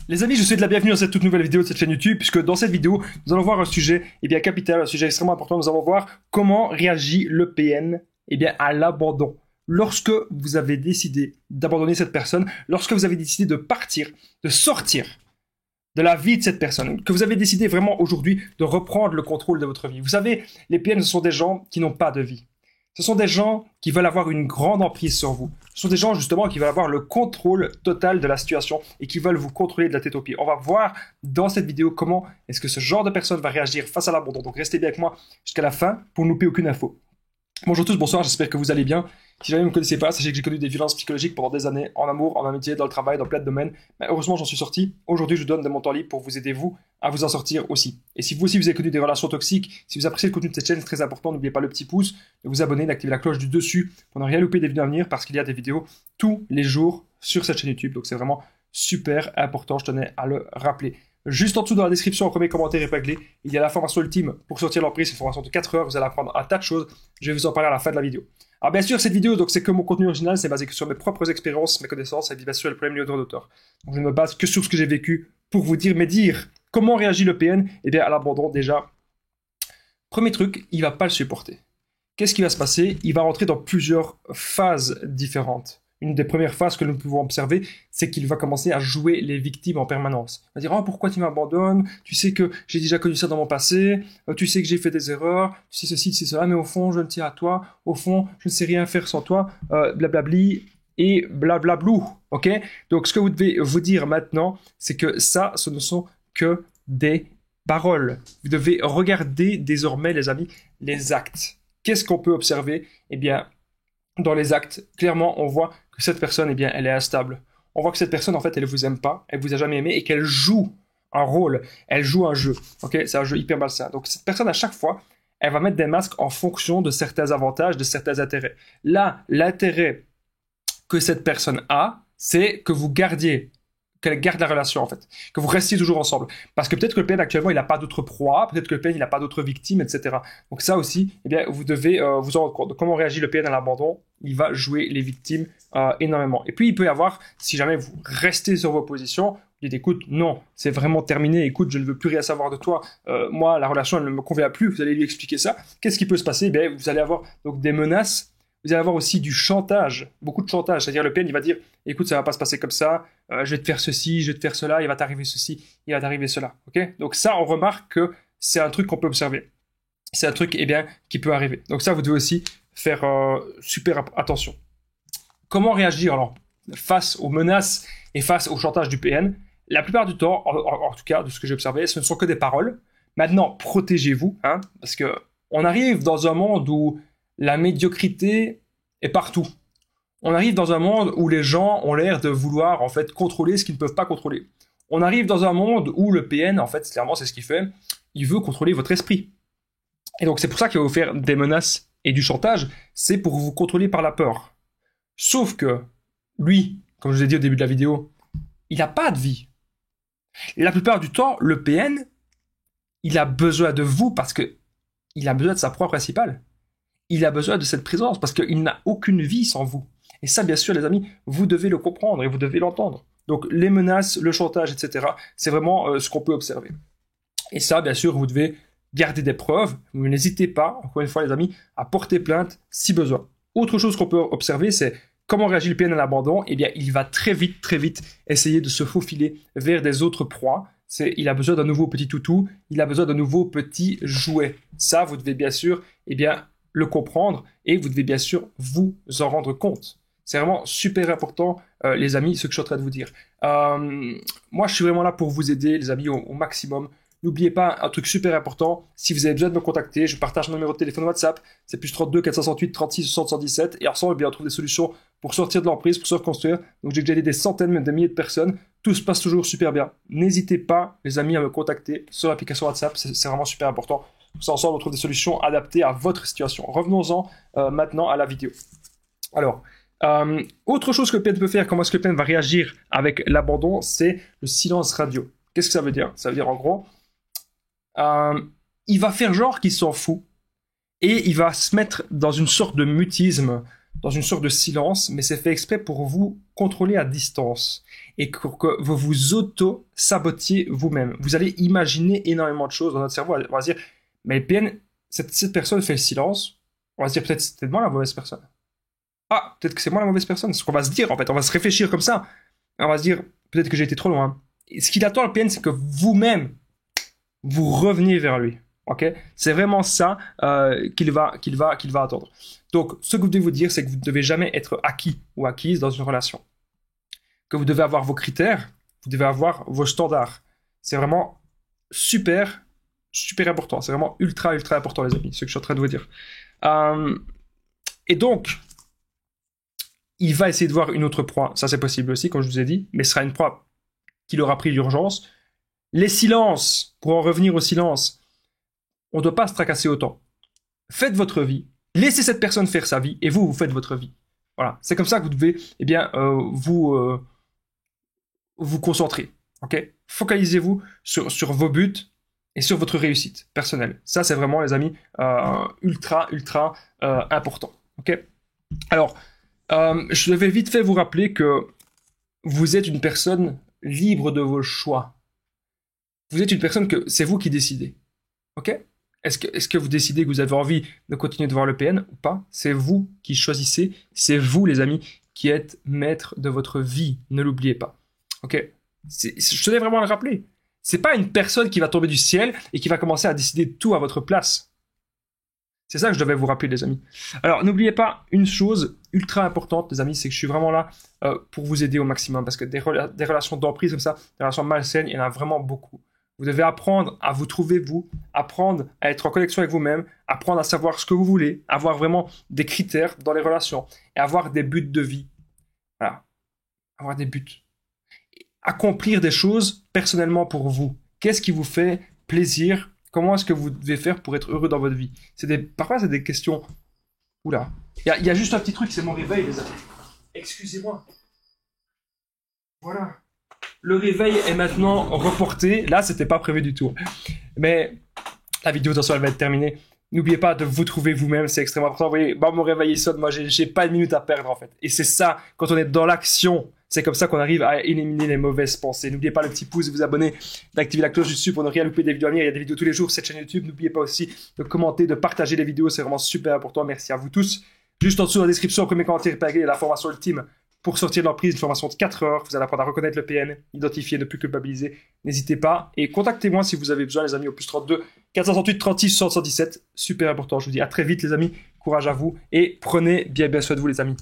Les amis, je vous souhaite la bienvenue dans cette toute nouvelle vidéo de cette chaîne YouTube, puisque dans cette vidéo, nous allons voir un sujet capital, un sujet extrêmement important. Nous allons voir comment réagit le PN à l'abandon. Lorsque vous avez décidé d'abandonner cette personne, lorsque vous avez décidé de partir, de sortir de la vie de cette personne, que vous avez décidé vraiment aujourd'hui de reprendre le contrôle de votre vie. Vous savez, les PN, ce sont des gens qui n'ont pas de vie. Ce sont des gens qui veulent avoir une grande emprise sur vous. Ce sont des gens justement qui veulent avoir le contrôle total de la situation et qui veulent vous contrôler de la tête aux pieds. On va voir dans cette vidéo comment est-ce que ce genre de personne va réagir face à l'abandon. Donc restez bien avec moi jusqu'à la fin pour ne louper aucune info. Bonjour tous, bonsoir, j'espère que vous allez bien. Si jamais vous ne me connaissez pas, sachez que j'ai connu des violences psychologiques pendant des années, en amour, en amitié, dans le travail, dans plein de domaines. Mais heureusement, j'en suis sorti. Aujourd'hui, je donne de mon temps libre pour vous aider, vous, à vous en sortir aussi. Et si vous aussi, vous avez connu des relations toxiques, si vous appréciez le contenu de cette chaîne, c'est très important, n'oubliez pas le petit pouce, de vous abonner, d'activer la cloche du dessus pour ne rien louper des vidéos à venir, parce qu'il y a des vidéos tous les jours sur cette chaîne YouTube. Donc c'est vraiment super important, je tenais à le rappeler. Juste en dessous dans la description, au premier commentaire épinglé, il y a la formation ultime pour sortir l'emprise, c'est une formation de 4 heures, vous allez apprendre un tas de choses, je vais vous en parler à la fin de la vidéo. Alors bien sûr, cette vidéo, donc c'est que mon contenu original, c'est basé que sur mes propres expériences, mes connaissances, et bien sûr le premier livre d'auteur. Donc je ne me base que sur ce que j'ai vécu pour vous dire, mais dire comment réagit le PN, à l'abandon déjà. Premier truc, il va pas le supporter. Qu'est-ce qui va se passer? Il va rentrer dans plusieurs phases différentes. Une des premières phases que nous pouvons observer, c'est qu'il va commencer à jouer les victimes en permanence. Il va dire « Oh, pourquoi tu m'abandonnes? Tu sais que j'ai déjà connu ça dans mon passé, tu sais que j'ai fait des erreurs, tu sais ceci, tu sais cela, mais au fond, je ne tiens à toi, au fond, je ne sais rien faire sans toi, blablabli et blablablou. » Ok? Donc, ce que vous devez vous dire maintenant, c'est que ça, ce ne sont que des paroles. Vous devez regarder désormais, les amis, les actes. Qu'est-ce qu'on peut observer? Eh bien, dans les actes, clairement, on voit que cette personne, elle est instable. On voit que cette personne, en fait, elle ne vous aime pas, elle vous a jamais aimé et qu'elle joue un rôle, elle joue un jeu. Ok, c'est un jeu hyper malsain. Donc, cette personne, à chaque fois, elle va mettre des masques en fonction de certains avantages, de certains intérêts. Là, l'intérêt que cette personne a, c'est que vous gardiez, qu'elle garde la relation, en fait. Que vous restiez toujours ensemble. Parce que peut-être que le PN, actuellement, il n'a pas d'autres proies, peut-être que le PN, il n'a pas d'autres victimes, etc. Donc ça aussi, vous devez vous en rendre compte. Donc, comment réagit le PN à l'abandon? Il va jouer les victimes énormément. Et puis, il peut y avoir, si jamais vous restez sur vos positions, vous dites, écoute, non, c'est vraiment terminé, écoute, je ne veux plus rien savoir de toi, moi, la relation, elle ne me convient plus, vous allez lui expliquer ça. Qu'est-ce qui peut se passer? Vous allez avoir donc des menaces. Vous allez avoir aussi du chantage, beaucoup de chantage. C'est-à-dire le PN, il va dire, écoute, ça va pas se passer comme ça, je vais te faire ceci, je vais te faire cela, il va t'arriver ceci, il va t'arriver cela. Ok? Donc ça, on remarque que c'est un truc qu'on peut observer. C'est un truc, qui peut arriver. Donc ça, vous devez aussi faire super attention. Comment réagir alors face aux menaces et face au chantage du PN? La plupart du temps, en tout cas, de ce que j'ai observé, ce ne sont que des paroles. Maintenant, protégez-vous, parce que on arrive dans un monde où la médiocrité est partout. On arrive dans un monde où les gens ont l'air de vouloir en fait contrôler ce qu'ils ne peuvent pas contrôler. On arrive dans un monde où le PN, en fait, clairement, c'est ce qu'il fait. Il veut contrôler votre esprit. Et donc, c'est pour ça qu'il va vous faire des menaces et du chantage. C'est pour vous contrôler par la peur. Sauf que lui, comme je vous ai dit au début de la vidéo, il n'a pas de vie. Et la plupart du temps, le PN, il a besoin de vous parce que il a besoin de sa proie principale. Il a besoin de cette présence parce qu'il n'a aucune vie sans vous. Et ça, bien sûr, les amis, vous devez le comprendre et vous devez l'entendre. Donc, les menaces, le chantage, etc., c'est vraiment ce qu'on peut observer. Et ça, bien sûr, vous devez garder des preuves. Vous n'hésitez pas, encore une fois, les amis, à porter plainte si besoin. Autre chose qu'on peut observer, c'est comment réagit le PN à l'abandon. Il va très vite essayer de se faufiler vers des autres proies. Il a besoin d'un nouveau petit toutou, il a besoin d'un nouveau petit jouet. Ça, vous devez bien sûr, le comprendre et vous devez bien sûr vous en rendre compte. C'est vraiment super important, les amis, ce que je suis en train de vous dire. Moi, je suis vraiment là pour vous aider, les amis, au maximum. N'oubliez pas un truc super important, si vous avez besoin de me contacter, je partage mon numéro de téléphone WhatsApp, c'est plus 32 468 36 60 117, et ensemble, on trouve des solutions pour sortir de l'emprise, pour se reconstruire. Donc j'ai déjà aidé des centaines, même des milliers de personnes, tout se passe toujours super bien. N'hésitez pas, les amis, à me contacter sur l'application WhatsApp, c'est vraiment super important. Tout ça ensemble, on trouve des solutions adaptées à votre situation. Revenons-en maintenant à la vidéo. Alors, autre chose que le PN peut faire, comment est-ce que le PN va réagir avec l'abandon, c'est le silence radio. Qu'est-ce que ça veut dire? Ça veut dire en gros, il va faire genre qu'il s'en fout et il va se mettre dans une sorte de mutisme dans une sorte de silence, mais c'est fait exprès pour vous contrôler à distance et pour que vous vous auto-sabotiez vous-même. Vous allez imaginer énormément de choses dans notre cerveau. On va se dire, mais le PN, cette personne fait le silence. On va se dire, peut-être c'était moi la mauvaise personne. Ah, peut-être que c'est moi la mauvaise personne. C'est ce qu'on va se dire, en fait. On va se réfléchir comme ça. On va se dire, peut-être que j'ai été trop loin. Et ce qu'il attend, le PN, c'est que vous-même, vous reveniez vers lui. Ok, c'est vraiment ça qu'il va attendre. Donc, ce que vous devez vous dire, c'est que vous ne devez jamais être acquis ou acquise dans une relation. Que vous devez avoir vos critères, vous devez avoir vos standards. C'est vraiment super important. C'est vraiment ultra important, les amis, ce que je suis en train de vous dire. Et donc, il va essayer de voir une autre proie. Ça, c'est possible aussi, comme je vous ai dit, mais ce sera une proie qu'il aura pris d'urgence. Les silences, pour en revenir au silence, on ne doit pas se tracasser autant. Faites votre vie, laissez cette personne faire sa vie, et vous faites votre vie. Voilà, c'est comme ça que vous devez, vous concentrer. Ok, focalisez-vous sur vos buts et sur votre réussite personnelle. Ça, c'est vraiment, les amis, ultra important. Ok. Alors, je vais vite fait vous rappeler que vous êtes une personne libre de vos choix. Vous êtes une personne que c'est vous qui décidez. Ok? Est-ce que vous décidez que vous avez envie de continuer de voir le PN ou pas? C'est vous qui choisissez. C'est vous, les amis, qui êtes maître de votre vie. Ne l'oubliez pas. Ok? Je tenais vraiment à le rappeler. C'est pas une personne qui va tomber du ciel et qui va commencer à décider de tout à votre place. C'est ça que je devais vous rappeler, les amis. Alors, n'oubliez pas une chose ultra importante, les amis, c'est que je suis vraiment là pour vous aider au maximum. Parce que des relations d'emprise comme ça, des relations malsaines, il y en a vraiment beaucoup. Vous devez apprendre à vous trouver vous, apprendre à être en connexion avec vous-même, apprendre à savoir ce que vous voulez, avoir vraiment des critères dans les relations et avoir des buts de vie. Voilà. Avoir des buts. Accomplir des choses personnellement pour vous. Qu'est-ce qui vous fait plaisir? Comment est-ce que vous devez faire pour être heureux dans votre vie? Parfois, c'est des questions... Oula. Il y a juste un petit truc, c'est mon réveil, les amis. Excusez-moi. Voilà. Le réveil est maintenant reporté. Là, c'était pas prévu du tout. Mais la vidéo, attention, elle va être terminée. N'oubliez pas de vous trouver vous-même, c'est extrêmement important. Vous voyez, mon réveil il sonne, moi, j'ai pas de minute à perdre, en fait. Et c'est ça, quand on est dans l'action, c'est comme ça qu'on arrive à éliminer les mauvaises pensées. N'oubliez pas le petit pouce, de vous abonner, d'activer la cloche du dessus pour ne rien louper des vidéos à venir. Il y a des vidéos tous les jours sur cette chaîne YouTube. N'oubliez pas aussi de commenter, de partager les vidéos, c'est vraiment super important. Merci à vous tous. Juste en dessous dans la description, premier commentaire, il y a la formation ultime pour sortir de l'emprise, une formation de 4 heures. Vous allez apprendre à reconnaître le PN, identifier, ne plus culpabiliser. N'hésitez pas. Et contactez-moi si vous avez besoin, les amis, au plus 32 468 36 77. Super important. Je vous dis à très vite, les amis. Courage à vous. Et prenez bien soin de vous, les amis.